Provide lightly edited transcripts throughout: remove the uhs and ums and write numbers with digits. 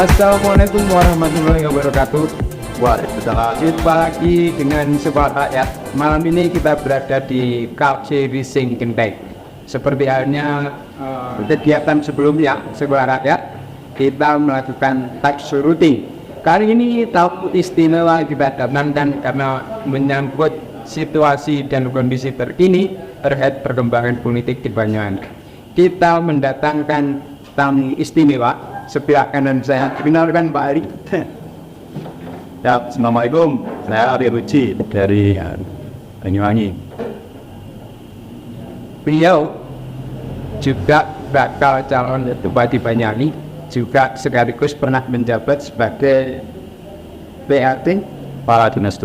Assalamualaikum warahmatullahi wabarakatuh. Waalaikumsalam. Jumpa lagi dengan Sobat Rakyat. Malam ini kita berada di KFC Rising Genteng. Seperti halnya kegiatan sebelumnya Sobat Rakyat, kita melakukan tax routing. Kali ini tamu istimewa kita datangkan karena menyangkut situasi dan kondisi terkini terkait perkembangan politik di Banyuwangi. Kita mendatangkan tamu istimewa. Sebelah kanan saya kenalkan Pak Ari. Ya, Assalamualaikum. Saya Ari Ruci dari Banyuwangi. Beliau juga bakal calon bupati Banyuwangi, juga sekaligus pernah menjabat sebagai PRT Kepala Dinas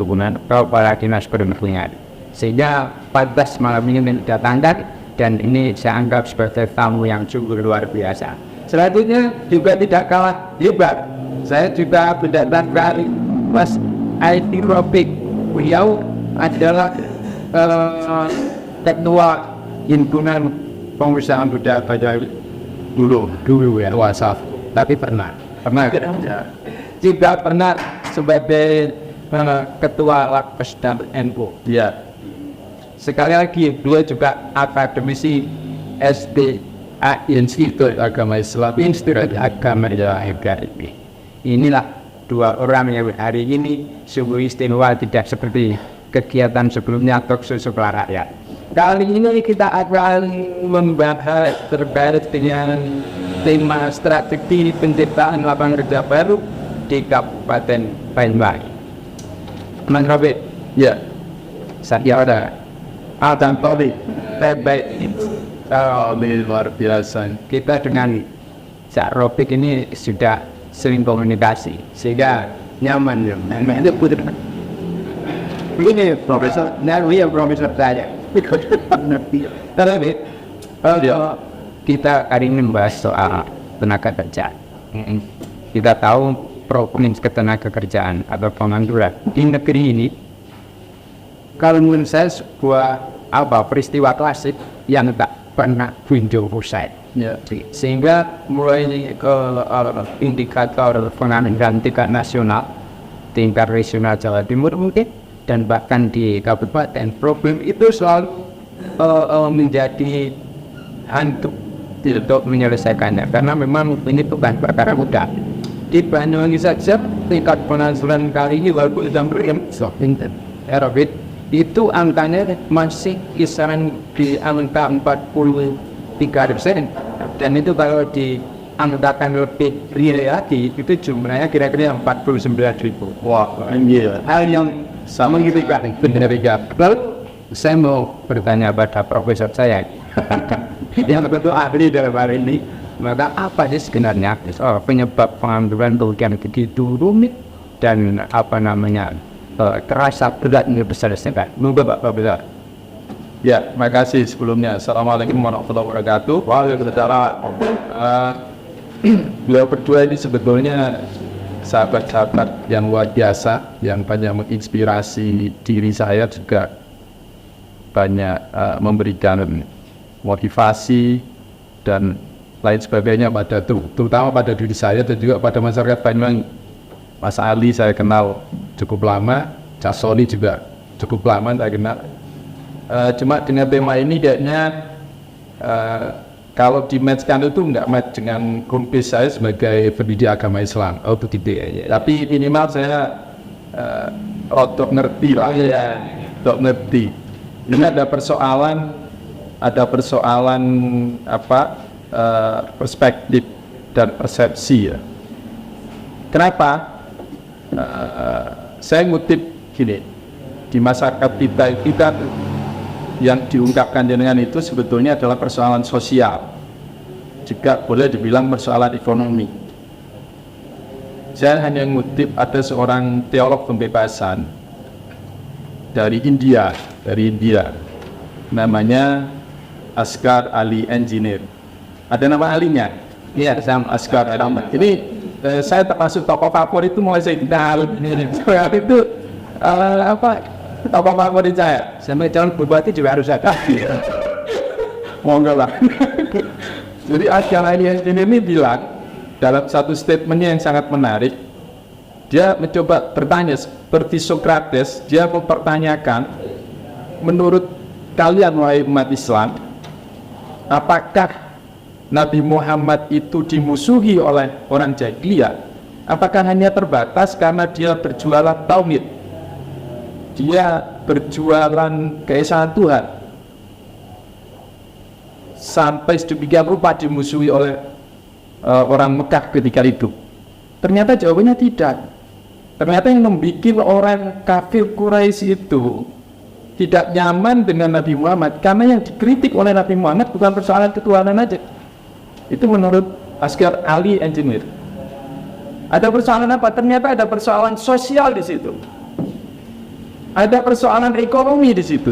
Perhubungan. Sehingga pantas malam ini mendatangkan, dan ini saya anggap sebagai tamu yang sungguh luar biasa. Selanjutnya juga tidak kalah hebat, saya juga mendatangkan Mas IT Ropik. Beliau adalah ketua himpunan pengusaha muda Banyuwangi dulu ya, wasaf, tapi pernah juga pernah sebagai ketua Lakpes dan NU. Ya. Sekali lagi beliau juga akademisi Institut Agama Islam. Inilah dua orang yang hari ini sungguh istimewa, tidak seperti kegiatan sebelumnya talkshow Sobat Rakyat. Kali ini kita akan membahas terkait dengan tema strategi penciptaan lapangan kerja baru di Kabupaten Banyuwangi. Mas Robert, Ya. saya ada Adam Toli, baik. Luar biasa. Kita dengan Cak Robik ini sudah sering komunikasi sehingga nyaman ya. Itu putri. Ini Profesor, Profesor saya. Tapi kita hari ini membahas soal tenaga kerja. Kita tahu problem ketenaga kerjaan atau pengangguran di negeri ini, kalau menurut saya sebuah peristiwa klasik yang tak pernah window usai. Ya. Sehingga mulai ke indikator pengangguran tingkat nasional, tingkat regional Jawa Timur mungkin, dan bahkan di kabupaten, problem itu selalu menjadi hantu untuk menyelesaikannya, karena memang ini bukan perkara mudah. Di Banyuwangi saja tingkat pengangguran kali ini walaupun itu angkanya masih kisaran di angka 43%, dan itu kalau diangkatakan lebih real lagi itu jumlahnya kira-kira 49.000. Wah, ini Hal yang sama gitu kan, benar ya. Lalu saya mau bertanya pada profesor saya yang betul ahli dalam hal ini, maka apa sih sebenarnya penyebab pengangguran yang begitu rumit dan terasa berat ini besar-besar. Bapak besar. Ya, terima kasih sebelumnya. Assalamualaikum warahmatullahi wabarakatuh. Waalaikumsalam. Beliau berdua ini sebetulnya sahabat-sahabat yang luar biasa, yang banyak menginspirasi diri saya, juga banyak memberikan motivasi dan lain sebagainya terutama pada diri saya dan juga pada masyarakat Banyuwangi. Mas Ali saya kenal cukup lama, Cak Soli juga cukup lama saya kenal. Cuma dengan tema ini kayaknya kalau di matchkan itu nggak match dengan kumpis saya sebagai pendidik agama Islam. Oh begitu ya. Tapi minimal saya untuk ngerti lah ya, untuk ngerti. Ini ada persoalan perspektif dan persepsi ya. Kenapa? Saya ngutip gini, di masyarakat kita yang diungkapkan dengan itu sebetulnya adalah persoalan sosial, juga boleh dibilang persoalan ekonomi. Saya hanya ngutip ada seorang teolog pembebasan dari India, namanya Asghar Ali Engineer. Ada nama alinya? Iya, Asghar Ali. Ini saya termasuk tokoh favorit itu mulai saya kenal. Itu tokoh favorit saya. Sampai calon bupati juga harus ada. Monggo lah. Jadi Asghar Ali ini bilang dalam satu statementnya yang sangat menarik, dia mencoba bertanya seperti Socrates. Dia mempertanyakan, menurut kalian wahai umat Islam, apakah Nabi Muhammad itu dimusuhi oleh orang jahiliyah? Apakah hanya terbatas karena dia berjualan tauhid, dia berjualan keesaan Tuhan, sampai sedemikian rupa dimusuhi oleh orang Mekah ketika itu? Ternyata jawabannya tidak. Ternyata yang membuat orang kafir Quraisy itu tidak nyaman dengan Nabi Muhammad karena yang dikritik oleh Nabi Muhammad bukan persoalan ketuhanan aja. Itu menurut Asghar Ali Engineer. Ada persoalan apa? Ternyata ada persoalan sosial di situ. Ada persoalan ekonomi di situ.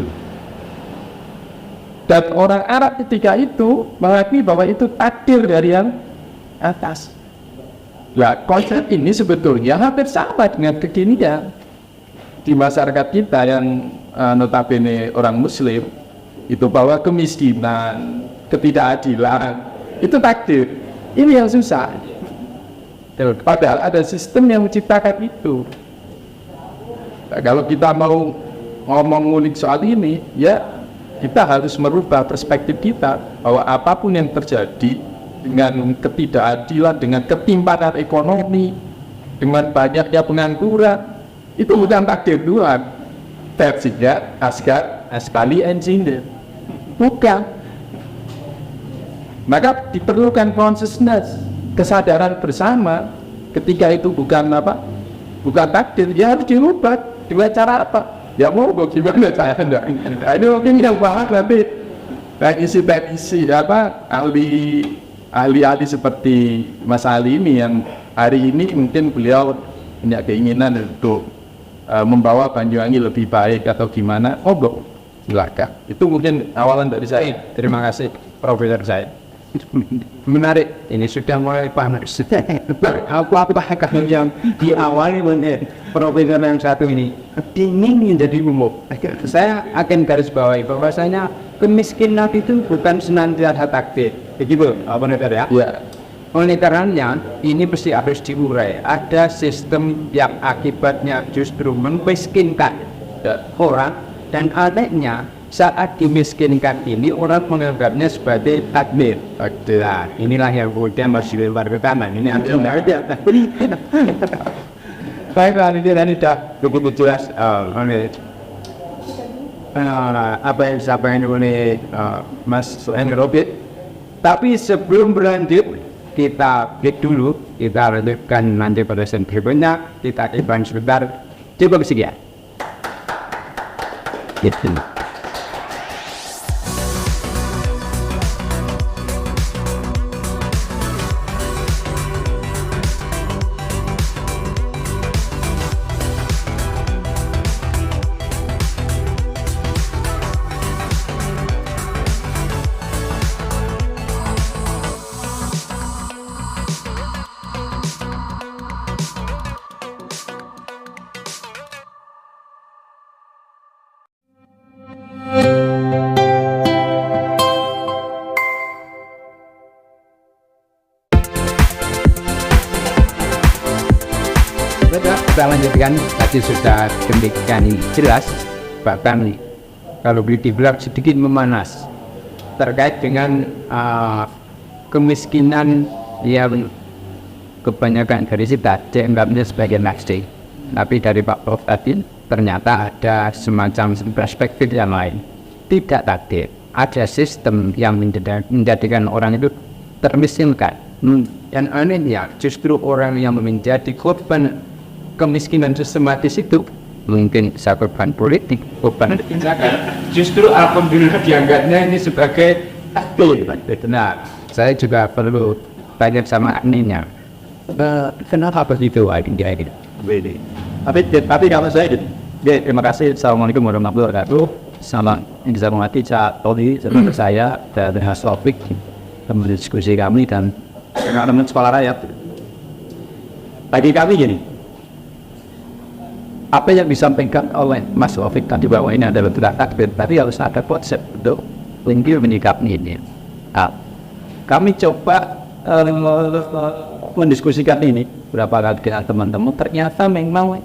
Dan orang Arab ketika itu mengakui bahwa itu takdir dari yang atas. Nah, konsep ini sebetulnya hampir sama dengan kekinian di masyarakat kita yang notabene orang Muslim, itu bahwa kemiskinan, ketidakadilan itu takdir. Ini yang susah. Padahal ada sistem yang menciptakan itu. Nah, kalau kita mau ngomong ngulik soal ini, ya kita harus merubah perspektif kita bahwa apapun yang terjadi dengan ketidakadilan, dengan ketimpangan ekonomi, dengan banyaknya pengangguran, itu bukan takdir Tuhan. Versinya Asghar Ali Engineer. Bukan. Maka diperlukan consciousness, kesadaran bersama. Ketika itu bukan bukan takdir, ya harus dirubah. Dengan cara apa? Ya mau gimana saya enggak. Ini mungkin yang bahas nanti teknisi ahli seperti Mas Ali ini, yang hari ini mungkin beliau punya keinginan untuk membawa Banyuwangi lebih baik atau gimana. Silakan. Itu mungkin awalan dari saya. Terima kasih Profesor Said. Menarik, ini sudah mulai panas. Apa yang diawali oleh Profesor yang satu ini menjadi umum. Saya akan garis bawahi bahwasanya kemiskinan itu bukan senantiasa takdir. Begitu, benar ya? Ya. Oleh karenanya ini pasti harus diurai. Ada sistem yang akibatnya justru memiskinkan orang, dan anehnya saat dimiskinkan ini orang menganggapnya sebagai takdir. Nah, inilah yang kemudian masih luar pertama. Ini ada. Baik, ini sudah cukup jelas. Apa yang disampaikan oleh Mas Robert. Tapi sebelum berlanjut, kita break dulu. Kita lanjutkan nanti pada sesi berikutnya. Kita ibarat sebentar. Cukup sekian. Gitu. Kita lanjutkan, tadi sudah demikian jelas, bahkan kalau dibilang sedikit memanas terkait dengan kemiskinan yang kebanyakan dari kita dianggapnya sebagai nasib. Tapi dari Pak Prof tadi ternyata ada semacam perspektif yang lain. Tidak takdir, ada sistem yang menjadikan orang itu termiskinkan. Dan anehnya justru orang yang menjadi korban kemiskinan sistematis itu mungkin korban politik, korban tindakan, justru alhamdulillah dianggapnya ini sebagai takdir. Benar. Saya juga perlu tanya sama adminnya, kenapa begitu dia ini? Tapi kalau saya, terima kasih. Assalamualaikum warahmatullahi wabarakatuh. Sama yang saya hormati Cak Todi, seperti saya dan Mas Taufik, teman diskusi kami dan teman sekolah rakyat. Bagi kami gini, apa yang disampaikan oleh Mas Taufik tadi bahwa ini adalah takdir, tapi harus ada konsep untuk menyikapi ini. Kami coba mendiskusikan ini berapa kali dengan teman-teman, ternyata memang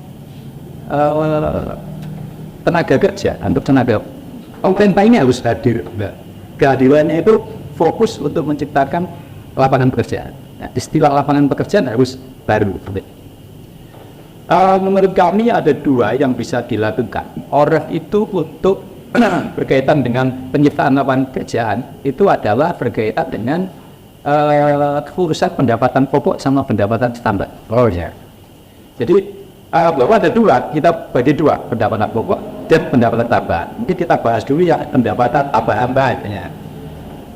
tenaga kerja untuk tenaga pemerintah ini harus hadir. Kehadirannya itu fokus untuk menciptakan lapangan pekerjaan. Nah, istilah lapangan pekerjaan harus baru. Menurut kami ada dua yang bisa dilakukan. Orang itu untuk berkaitan dengan penciptaan lapangan pekerjaan itu adalah berkaitan dengan urusan pendapatan pokok sama pendapatan tambah. Oh ya. Jadi bahwa ada dua, kita bagi dua, pendapatan pokok dan pendapatan tambahan. Mungkin kita bahas dulu ya pendapatan tambahan.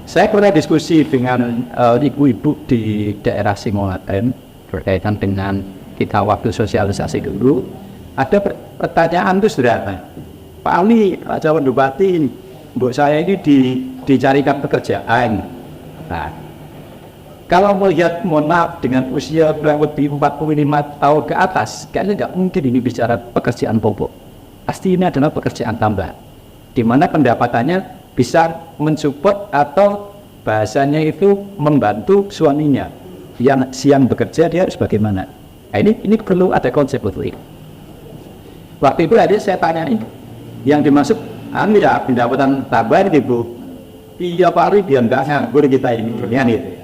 Saya pernah diskusi dengan ibu-ibu di daerah Singolaten berkaitan dengan kita waktu sosialisasi dulu. Ada pertanyaan itu sederhana. Pak Ali, Pak Calon Bupati, mbok saya ini dicarikan pekerjaan. Nah, kalau melihat, mohon maaf, dengan usia kurang lebih 45 tahun ke atas, kayaknya nggak mungkin ini bicara pekerjaan pokok. Pasti ini adalah pekerjaan tambahan, di mana pendapatannya bisa mensupport atau bahasanya itu membantu suaminya yang siang bekerja, dia harus bagaimana. Nah, ini perlu ada konsep itu. Waktu itu ada saya tanya yang dimaksud ya pendapatan tambahan ibu. Iya Pak Ari, dia enggak nganggur kita ini.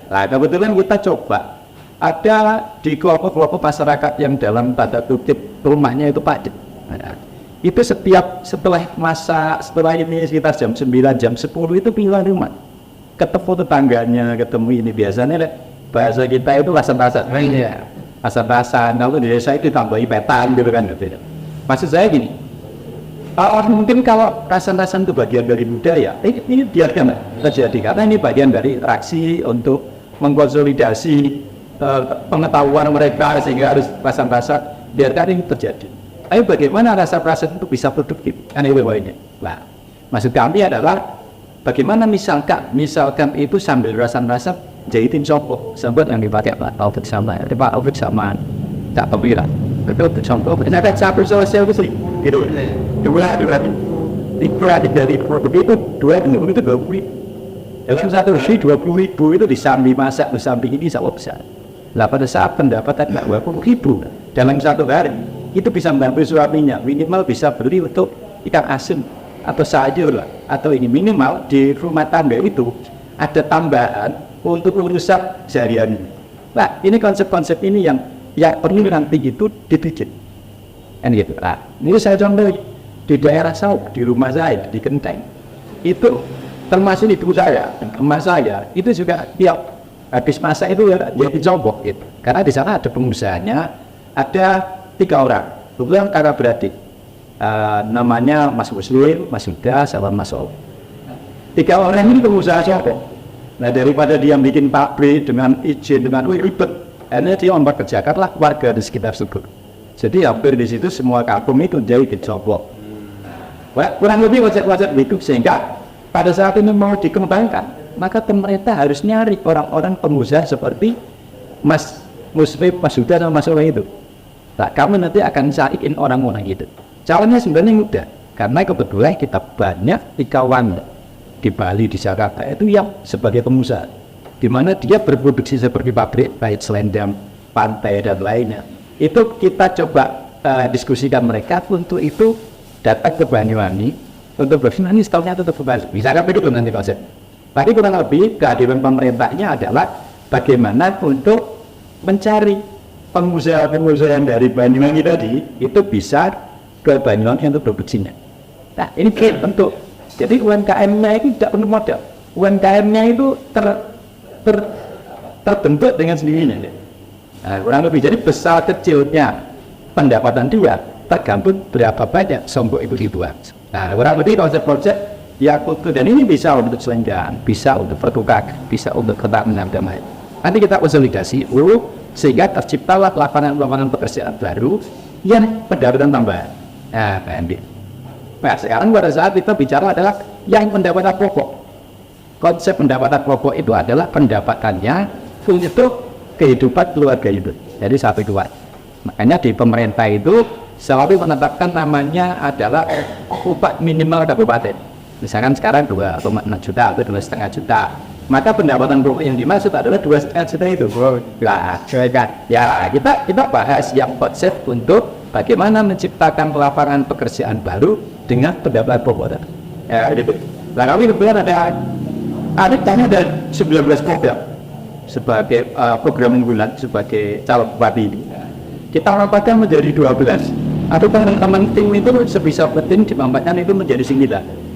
Nah kebetulan kita coba ada di kelompok-kelompok masyarakat yang dalam tanda kutip rumahnya itu padat. Nah, itu setelah ini sekitar jam 9, jam 10 itu pindah rumah, ketemu tetangganya, ketemu ini biasanya bahasa kita itu rasan-rasan, rasan-rasan. Lalu di desa itu tambahi petan gitu kan. Maksud saya gini, mungkin kalau rasan-rasan itu bagian dari budaya, ini biarkan terjadi karena ini bagian dari interaksi untuk mengkonsolidasi pengetahuan mereka sehingga harus rasan-rasan, biarkan ini terjadi. Tapi bagaimana rasa-rasa itu bisa produktif? Nah, maksud kami adalah bagaimana misalkan itu sambil rasa-rasa jahitin sopok, sambil yang dipakai Pak Taufik sama tak kebiran. Betul contoh, ada campur sosial itu gitu. Dua dari produk itu 20. Yang satu sih 20.000 itu disambi masak, disambi ini sama besar. Lah pada saat pendapatan 20.000 dalam satu hari itu bisa membantu suaminya, minimal bisa beli untuk ikan asin atau sayur lah, atau ini minimal di rumah tangga itu ada tambahan untuk urusan sehari-hari. Nah ini konsep-konsep ini yang perlu nanti itu dibikin. Kan gitu. Nah ini saya contoh di daerah Sauk, di rumah saya di Genteng itu termasuk ibu saya, emak saya itu juga tiap habis masa itu ya dicombok gitu. Karena di sana ada pengusahanya, ada 3 orang, kebetulan kakak beradik, namanya Mas Muslim, Mas Huda, sama Mas Ol. 3 orang ini pengusaha siapa? Nah daripada dia bikin pabrik dengan izin dengan ribet, akhirnya dia mempekerjakanlah warga di sekitar situ. Jadi hampir di situ semua kampung itu jadi dicombok. Kurang lebih konsep-konsep itu sehingga pada saat ini mau dikembangkan, maka pemerintah harus nyari orang-orang pengusaha seperti Mas Muslim, Mas Huda, sama Mas Ol itu. Nah, kamu nanti akan cariin orang-orang itu. Caranya sebenarnya mudah, karena kebetulan kita banyak di kawan di Bali, di Jakarta itu yang sebagai pengusaha, di mana dia berproduksi seperti pabrik, baik selendang, pantai dan lainnya. Itu kita coba diskusikan mereka untuk itu datang ke Banyuwangi untuk berfirman ini setahunnya tetap kembali. Misalkan itu nanti konsep. Tapi kurang lebih kehadiran pemerintahnya adalah bagaimana untuk mencari pengusaha-pengusaha dari Banyuwangi tadi itu bisa ke Banyuwangi untuk produksinya. Nah ini bentuk. Jadi UMKM-nya itu tidak perlu modal. UMKM-nya itu terbentuk dengan sendirinya. Nah, kurang lebih jadi besar kecilnya pendapatan dia tergantung berapa banyak sombong itu dibuat. Nah kurang lebih konsep-konsep yang utuh, dan ini bisa untuk selenggan, bisa untuk pertukar, bisa untuk ketahanan damai. Nanti kita konsolidasi dulu sehingga terciptalah lapangan-lapangan pekerjaan baru yang pendapatan tambahan. Nah, nah sekarang pada saat kita bicara adalah yang pendapatan pokok. Konsep pendapatan pokok itu adalah pendapatannya untuk kehidupan keluarga itu. Jadi satu dua. Makanya di pemerintah itu selalu menetapkan namanya adalah upah minimal kabupaten. Misalkan sekarang 2,6 juta atau 2,5 juta. maka pendapatan pokok yang dimaksud adalah 2,5 juta itu. Nah, ya kita bahas yang konsep untuk bagaimana menciptakan lapangan pekerjaan baru dengan pendapatan pokok. Ya, gitu. Nah, kami kebetulan ada 19 program sebagai program unggulan sebagai calon bupati ini. Kita rapatkan menjadi 12. Atau teman-teman tim itu sebisa mungkin dimampatkan itu menjadi 9.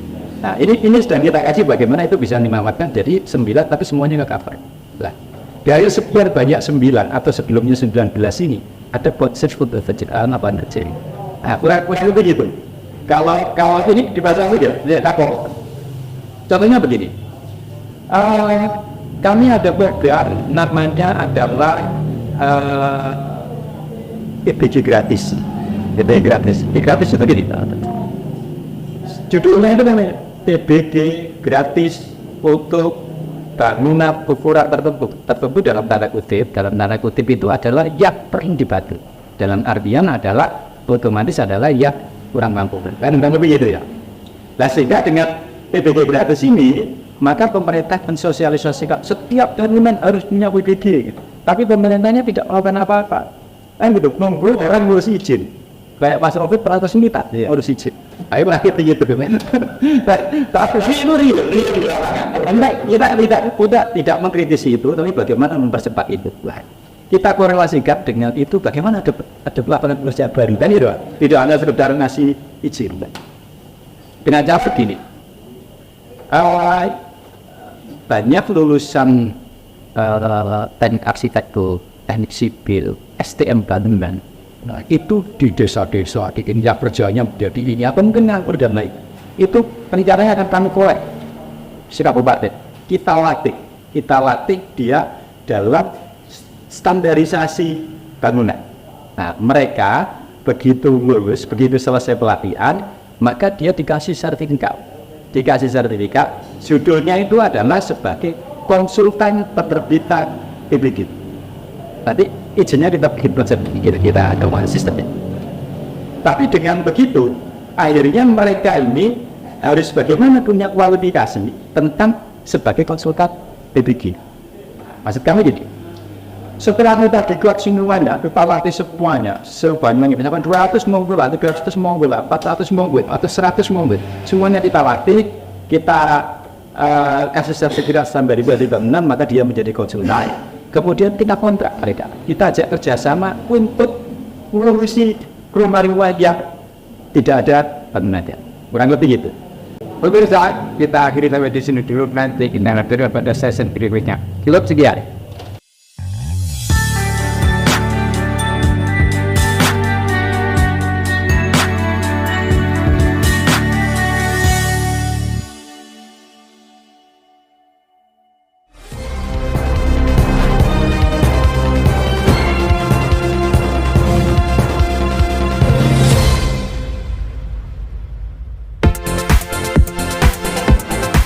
Nah, ini sedang kita kaji bagaimana itu bisa dimamatkan jadi 9 tapi semuanya nggak cover. Nah, dari sekian banyak 9 atau sebelumnya 19 ini ada konsep untuk penciptaan apa saja. Nah, kurang itu begitu. Kalau ini dipasang saja, takut. Contohnya begini. Kami ada program namanya adalah EPG gratis. EPG gratis. Gratis itu begini. Judulnya itu namanya TBD gratis untuk bangunan ukuran tertentu dalam tanda kutip itu adalah yang paling dibantu, dalam artian adalah otomatis adalah yang kurang mampu kan lebih gitu ya. Nah, sehingga dengan TBD gratis ini maka pemerintah mensosialisasikan setiap bangunan harus punya PBD gitu. Tapi pemerintahnya tidak melakukan apa-apa gitu, nunggu orang ngurus izin kayak Mas Rofi pernah minta ngurus izin. Ayo berakhir gitu kan. Tapi itu kita tidak mengkritisi itu, tapi bagaimana mempercepat itu. Kita korelasikan dengan itu bagaimana ada lapangan pekerjaan baru kan itu. Tidak hanya sekedar ngasih izin. Dengan cara begini. Banyak lulusan teknik arsitektur, teknik sipil, STM bangunan. Nah, itu di desa-desa, di India kerjanya menjadi ini apa mungkin nganggur dan lain. Itu rencananya akan kami kolek si kabupaten. Kita latih dia dalam standarisasi bangunan. Nah, mereka begitu lulus, begitu selesai pelatihan, maka dia dikasih sertifikat. Judulnya itu adalah sebagai konsultan penerbitan PBG. Nanti izinnya kita bikin konsep kita ada sistemnya. Tapi dengan begitu, akhirnya mereka ini harus bagaimana punya kualifikasi tentang sebagai konsultan PBG. Maksud kami jadi, setelah kita dikuat semuanya, kita latih semuanya, sebanyak misalkan 200 mobil, 300 mobil, 400 mobil, atau 100 mobil, semuanya kita latih, kita kasih sertifikat sampai 2006, maka dia menjadi konsultan. Kemudian kita kontrak mereka, kita ajak kerjasama untuk ngurusi rumah-rumah yang tidak ada bangunannya, kurang lebih gitu. Pemirsa, kita akhiri sampai di sini dulu, nanti kita lanjutkan pada sesi berikutnya. Cukup sekian.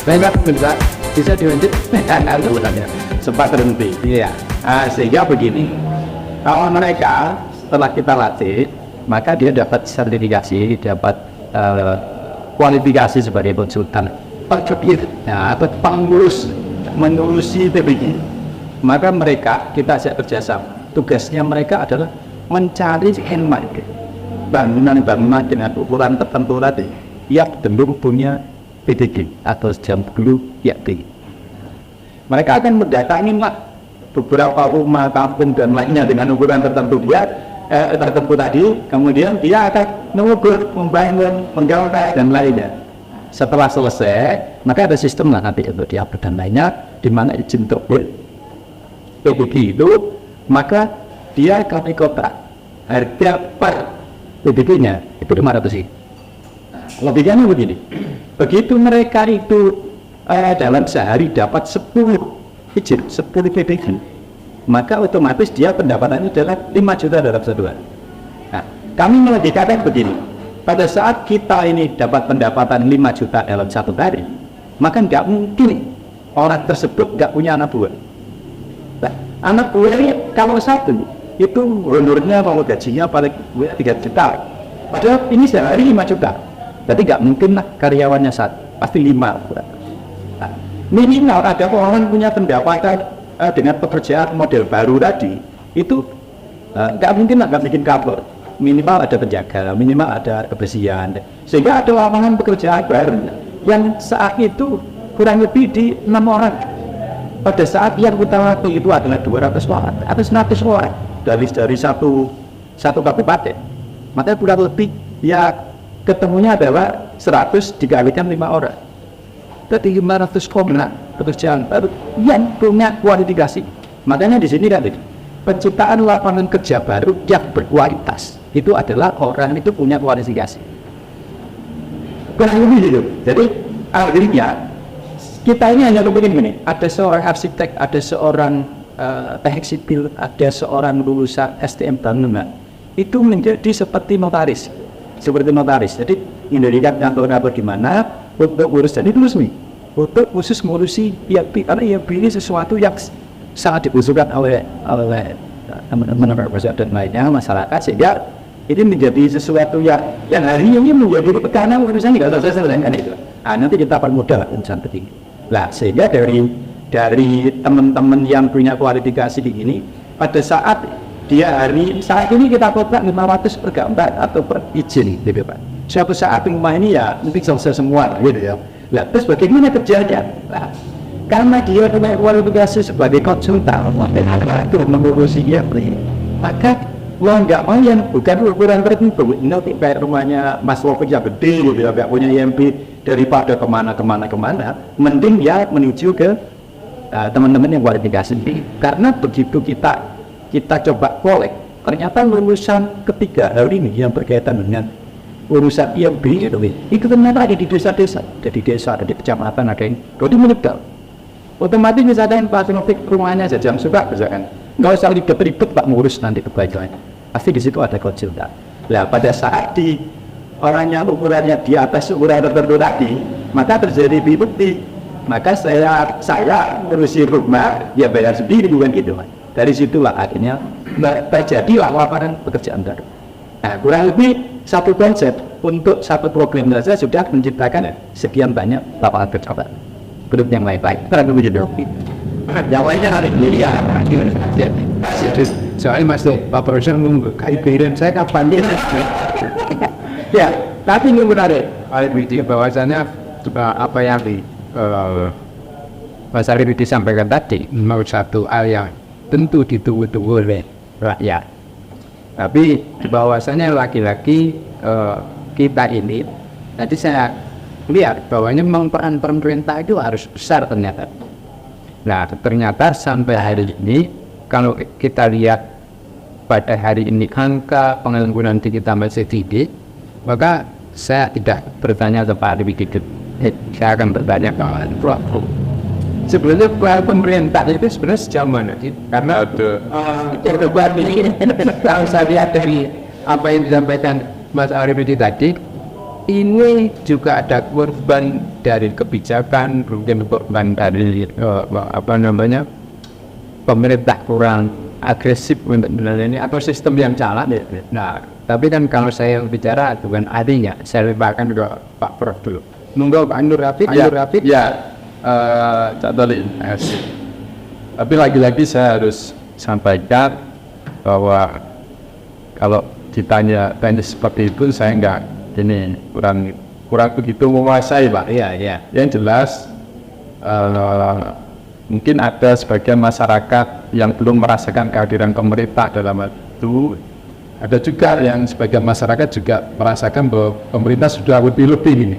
Baiklah bisa dilanjut sempat terhenti. Iya. Sehingga begini, kalau mereka setelah kita latih, maka dia dapat sertifikasi, dapat kualifikasi sebagai konsultan. Dapat pengurus mengurusi PBG. Maka mereka kita ajak kerjasama. Tugasnya mereka adalah mencari handmark bangunan-bangunan dengan ukuran tertentu tadi yang belum punya PDG atau jam dulu yakti. Mereka akan mendatangi beberapa rumah kampung dan lainnya dengan ukuran tertentu tertentu tadi, kemudian dia akan mengukur, membangun, menggaulkan dan lainnya. Setelah selesai, maka ada sistem nanti untuk diupload dan lainnya, di mana izin untuk PDG itu, maka dia akan kontrak harga per PDG-nya itu 500 sih. Logikanya begini. Begitu mereka itu dalam sehari dapat 10 izin, 10 PBG, maka otomatis dia pendapatannya adalah 5 juta dalam sebulan. Nah, kami melogikakan begini, pada saat kita ini dapat pendapatan 5 juta dalam satu hari, maka nggak mungkin orang tersebut nggak punya anak buah. Nah, anak buah ini kalau satu, itu honornya kalau gajinya paling 3 juta, padahal ini sehari 5 juta. Berarti nggak mungkin lah karyawannya satu, pasti 5. Nah, minimal ada orang punya pendapatan dengan pekerjaan model baru tadi, itu nggak mungkin nggak bikin cover. Minimal ada penjaga, minimal ada kebersihan, sehingga ada lapangan pekerjaan baru yang saat itu kurang lebih di 6 orang. Pada saat yang utama itu adalah 200 orang atau 100 orang dari satu kabupaten. Maka kurang lebih ya ketemunya adalah 100 dikalikan 5 orang. Jadi 500 pekerjaan baru yang punya kualifikasi. Makanya di sini kan penciptaan lapangan kerja baru yang berkualitas itu adalah orang itu punya kualifikasi. Kurang lebih gitu. Jadi akhirnya kita ini hanya kepingin gini, ada seorang arsitek, ada seorang teknik sipil, ada seorang lulusan STM bangunan, itu menjadi seperti notaris. Jadi Indonesia kantor di mana untuk urus jadi itu resmi, untuk khusus ngurusi IAP, karena IAP ini sesuatu yang sangat dibutuhkan oleh teman-teman dan lainnya masyarakat, sehingga ini menjadi sesuatu yang hari ini menjadi tekanan urusan nggak selesai kan itu. Nanti kita permudah urusan penting. Lah sehingga dari teman-teman yang punya kualifikasi di ini, pada saat saat ini kita kontrak 500 per gambar atau per izin, gitu Pak. Suatu saat rumah ini ya mungkin selesai semua, gitu ya. Lah terus bagaimana kerjanya? Nah, karena dia punya kualifikasi sebagai konsultan, itu mengurusi IAP, maka lo nggak mau yang bukan ukuran tertentu. Ini kayak rumahnya Mas Lopik yang gede, gitu ya, nggak punya IMP, daripada kemana, mending ya menuju ke teman-teman yang kualifikasi. Karena begitu kita coba kolek, ternyata lulusan ketiga hari ini yang berkaitan dengan urusan IMB itu ternyata ada di desa-desa, ada di desa, ada di kecamatan, ada yang jadi menyebar. Otomatis misalnya Pak Lopik rumahnya saja jam suka, misalkan nggak usah ribet-ribet Pak ngurus nanti kebaikan. Pasti di situ ada konsultan. Nah pada saat orangnya ukurannya di atas ukuran tertentu tadi, maka terjadi bukti. Maka saya ngurusi rumah, ya bayar sendiri bukan gitu. Dari situlah akhirnya terjadilah lapangan pekerjaan baru. Nah, kurang lebih satu konsep untuk satu program saja sudah menciptakan sekian banyak lapangan kerja baru. Belum yang lain-lain. Kurang lebih jadi. Yang lainnya hari ini ya. Soalnya Mas Pak Presiden nunggu kaibiran saya kapan dia? Ya, tapi ini menarik. Bahwasannya apa yang Mas Arif disampaikan tadi, mau satu hal yang tentu ditunggu-tunggu oleh rakyat. Tapi bahwasannya laki-laki kita ini, tadi saya lihat bahwanya memang peran pemerintah itu harus besar ternyata. Nah, ternyata sampai hari ini kalau kita lihat pada hari ini angka pengangguran di kita masih tinggi, maka saya tidak bertanya kepada begitu. Saya akan bertanya kepada sebenarnya peran pemerintah itu sebenarnya sejauh mana? Karena kalau saya lihat dari apa yang disampaikan Mas Arif tadi, ini juga ada korban dari kebijakan, kemudian korban dari pemerintah kurang agresif untuk ini atau sistem yang salah. Nah, tapi kan kalau saya bicara bukan artinya, saya lebarkan ke Pak Prof dulu. Nunggu Pak Nur Rafiq. Cak Toli. Tapi lagi-lagi saya harus sampaikan bahwa kalau ditanya seperti itu saya enggak kurang begitu menguasai Pak. Iya. Yang jelas mungkin ada sebagian masyarakat yang belum merasakan kehadiran pemerintah dalam hal itu. Ada juga yang sebagian masyarakat juga merasakan bahwa pemerintah sudah lebih ini.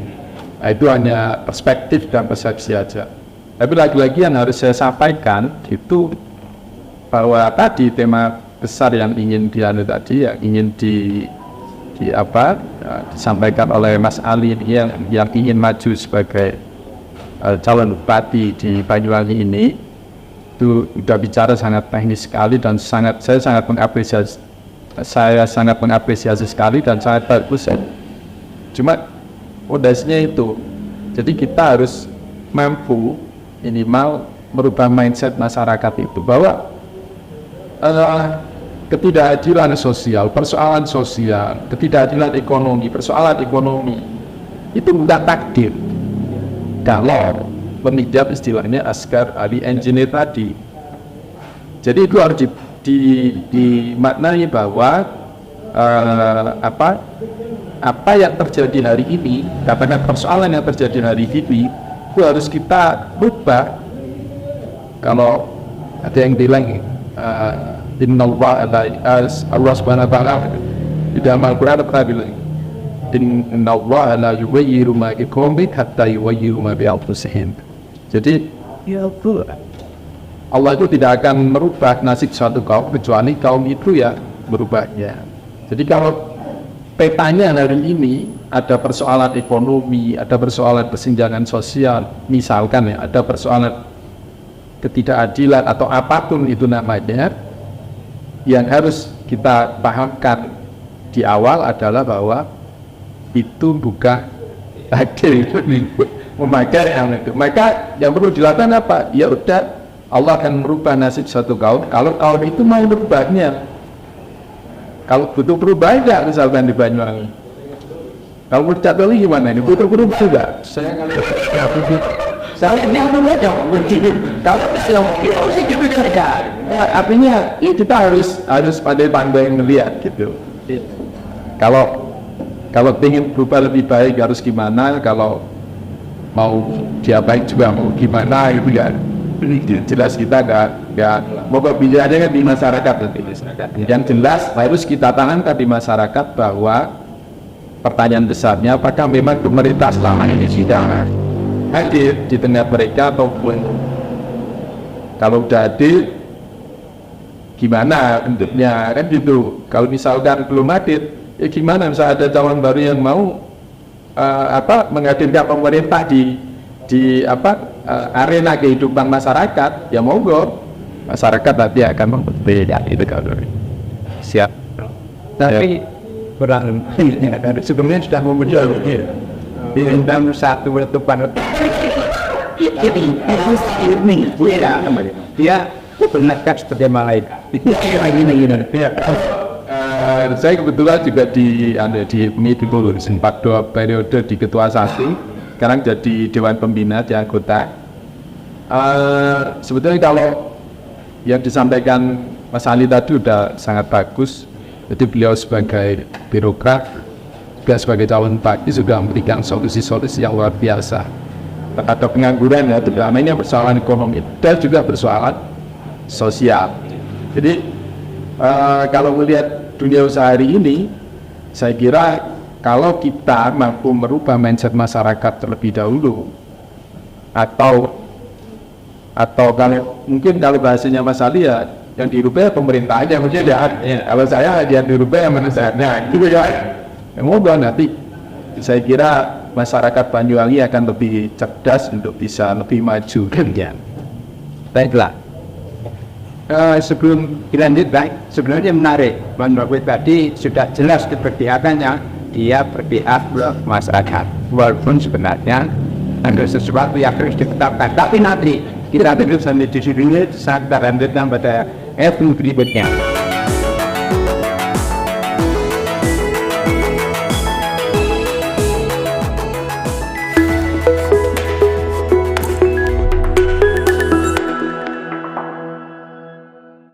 Nah, itu hanya perspektif dan persepsi aja. Tapi lagi-lagi yang harus saya sampaikan itu bahwa tadi tema besar yang ingin yang ingin disampaikan oleh Mas Ali yang ingin maju sebagai calon bupati di Banyuwangi ini itu sudah bicara sangat teknis sekali dan saya sangat mengapresiasi sekali dan sangat bagus. Cuma modasnya itu, jadi kita harus mampu minimal merubah mindset masyarakat itu bahwa ketidakadilan sosial, persoalan sosial, ketidakadilan ekonomi, persoalan ekonomi itu bukan takdir. Kalau meminjam istilahnya Askar Ali Engineer tadi. Jadi itu harus dimaknai bahwa apa yang terjadi hari ini, katakan persoalan yang terjadi hari ini itu harus kita rubah. Kalau ada yang bilang Allah Subhanahu wa ta'ala di dalam Al-Quran pernah bilang innallaha la yughayyiru ma biqaumin hatta yughayyiru ma bi anfusihim. Jadi Allah itu tidak akan merubah nasib suatu kaum kecuali kaum itu ya berubahnya. Jadi kalau petanya hari ini ada persoalan ekonomi, ada persoalan kesenjangan sosial, misalkan ya, ada persoalan ketidakadilan atau apapun itu namanya, yang harus kita pahamkan di awal adalah bahwa itu bukan takdir memakai yang itu. Maka yang perlu dilakukan apa? Ya udah, Allah akan merubah nasib suatu kaum kalau kaum itu mau merubahnya. Kalau butuh perubahan enggak, misalkan di Banyuwangi, kalau mau dicatat gimana ini, butuh perubahan enggak? Saya ini dulu aja, kalau artinya kita harus pandai-pandai melihat gitu. Kalau ingin berubah lebih baik harus gimana, kalau mau dia baik juga mau gimana gitu ya. Jelas kita nggak mau kebijakannya kan di masyarakat. Yang jelas harus kita tanamkan di masyarakat bahwa pertanyaan besarnya apakah memang pemerintah selama ini sudah hadir di tengah mereka ataupun kalau sudah hadir gimana bentuknya kan gitu. Kalau misalkan belum hadir ya gimana, misalnya ada calon baru yang mau menghadirkan pemerintah di arena kehidupan masyarakat, ya monggo, masyarakat nanti akan berbeda itu kalau siap. Tapi kurang sebelumnya sudah memuncul di dalam satu letupan ini dia benarkah seperti malaikat? Saya kebetulan juga di dulu sempat 2 periode di Ketua Sasi, sekarang jadi Dewan Pembina di anggota. Sebetulnya kalau yang disampaikan Mas Ali tadi sudah sangat bagus. Jadi beliau sebagai birokrat, juga sebagai calon bupati sudah memberikan solusi-solusi yang luar biasa terhadap pengangguran ya, terutama ini persoalan ekonomi dan juga persoalan sosial. Jadi kalau melihat dunia usaha hari ini, saya kira kalau kita mampu merubah mindset masyarakat terlebih dahulu, atau kalau mungkin kalau bahasanya Mas Ali ya, yang dirubah pemerintah aja mungkin ya. Kalau saya yang dirubah yang menurutnya itu ya. Semoga nanti saya kira masyarakat Banyuwangi akan lebih cerdas untuk bisa lebih maju. Ya. Baiklah. Sebelum dilanjut, baik, sebenarnya menarik. Menurut tadi sudah jelas keberpihakannya, dia berpihak masyarakat. Walaupun sebenarnya ada sesuatu yang harus ditetapkan. Tapi nanti kita terus sampai di sini, saat kita lanjutkan pada episode berikutnya.